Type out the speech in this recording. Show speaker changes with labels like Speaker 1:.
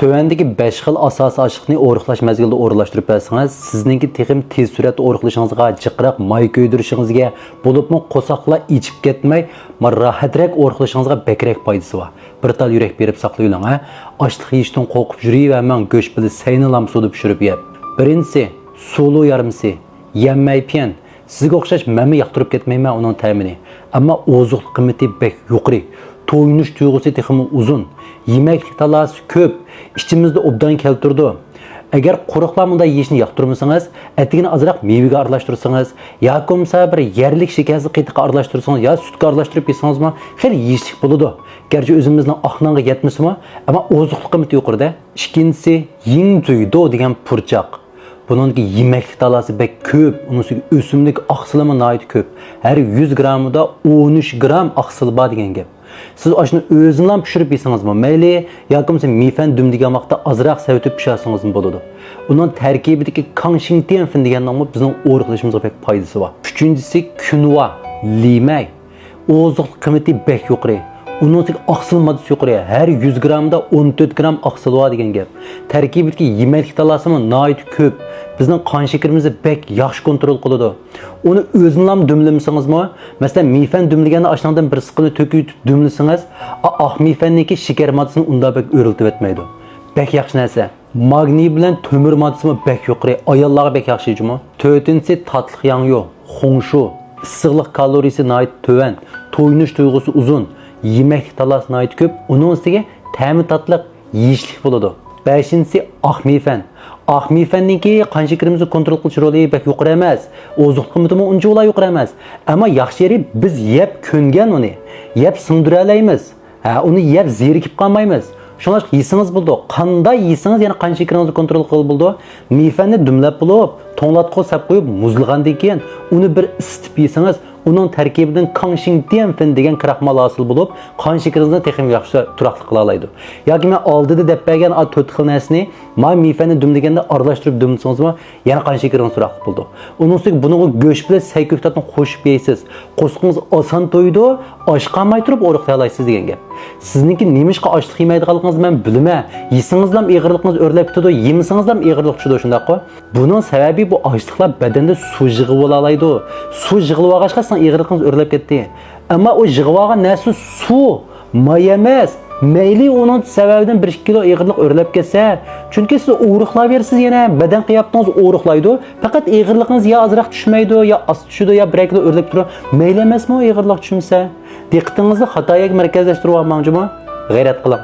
Speaker 1: Tövəndəki 5 xil asas aşıqni oruqlaş məzgildə oruqlaşdırıb bəsəniz, sizinki texim tez sürətdə oruqlaşınızğa, jiqraq may köydürüşünüzə, bulubmu qosaqla içib ketməy, rahatraq oruqlaşınızğa bəkrək faydası var. Bir tal yürək berib saqlayılan, açlıq yeyishdən qorqub жүрüb həmən göç bilə saynalam suda pişirib yeb. Birincisi, sulu yarımsı, yemməy piyan. Sizə oxşaş məmi yaxtırıb ketməyəm onun təmini. Amma ozuqluq qiyməti bək yuqori. Toyunuş duyğusu texmi uzun. Yeməklik talası köp. İçimizdə obdan keltirdi. Əgər quruqlamında yeyishni yaxtırmısanız, ətigini azraq meyvəyə aralashtirsanız, yoki bir yerlik şekersiz qiytiqə aralashtirsanız, ya sütə aralashtirib yesanızmı, xeyli yeyishlik bo'ladi. Gerçi özümüzün aklına yetmesimi, ama ozuqluq qiymati yuqorida. İkincisi, ying tuydu degan purchaq. Bunun yeməklik talası bək köp, onun ösümlük aqsilimi nəhayət köp. Hər 100 gramında 13 gram aqsil var degan gap. Siz aşını özünüzden pişirip yesanızmı, meyli, yoki meyfen dümdigan vaqtda azraq savitib pişirsangizmi bo'ladi. Onun tərkibidagi kangshintian degan nomli bizning oruqlashimizga bək foydasi var. Üçüncüsü, kunva, limək. Ozuqluq qiymati bək yuqori. Onun aqsil maddasi yuqori. Hər 100 gramda 14 gram aqsil var degan gap. Tərkibidagi yeməklik talasimi nəhayət köp. Bizning qon şekerimizni bək yaxshi kontrol qiladi. Onu özünüzden dümləmisiniz mi? Mesela meyfen dümləyəndə aşağıdan bir sıqını töküb dümləsiniz, ağ meyfəndəki şeker maddəsini unda bək örültüb etməydi. Bək yaxşı nəsə. Magniy bilan tömür maddəsi bək yuqori, ayollarga bək yaxşı icmi. Dördüncüsü tatlıq yanıyor, xonşu, issiqlik kalorisi nəhayət tövən, toyunuş duyğusu uzun, yeməklik talası nəhayət köp, onun üstüge təmi tatlıq yeyishlik bo'ladi. Beşincisi ağ meyfen. Ağ meyfəndəki qan şekerimizni kontrol qilish roli bək yuqori emas. Ozuqluq qiymətimi uncha ular yuqori emas. Amma yaxshi yeri biz yeb ko'ngan uni, yeb singdira olamiz. Uni yeb zerikib qolmaymiz. Şunlar yesangiz bo'ldi. Qanday yesangiz yana qan shekeringizni kontrol qilib bo'ldi. Meyfenni dumlab bo'lib, to'nglatqi sap qo'yib muzlagandan keyin uni bir isitib yesangiz, onun tərkibindən kangshintian degan kraxmal hosil bo'lib, qon shekeringizni texnik yaxshi turaqli qila oladi. Yoki men oldida deb bergan 4 xil narsani meyfeni dumlaganda aralashtirib dumsangizmi, yana qon shekeringiz turaqli bo'ldi. Onun üstüge bunu go'sht bilan sayko'ktatni qo'shib yeysiz. Qo'sqingiz oson to'ydi, osh qolmay turib o'riqlay olasiz degan gap. Sizniki nemishqa ochliq yemaydiganligingizni men bilma. Yesingiz ham ig'irligingiz o'rlab ketadi, yemasangiz ham ig'irlik tushadi shundaqmi? Bunun sababi bu ochliqlar badanda suv yig'ib olaydi. Suv yig'ilib olg'achqa ig'irligingiz o'rlab ketdi. Amma o yig'ib olgan narsa suv, may emas. Meyli onun sebebinden 1-2 kilo ig'irlik o'rlab ketsa, chunki siz o'riqlayversiz yana badan qiyofatingiz o'riqlaydi. Faqat ig'irligingiz ya azroq tushmaydi, ya ost tushadi, ya 1 kilo o'rlab turadi. Meyli emasmi ig'irlik tushmasa? Diqqatingizni xatoga markazlashtirib olmoqchimi? G'ayrat qiling.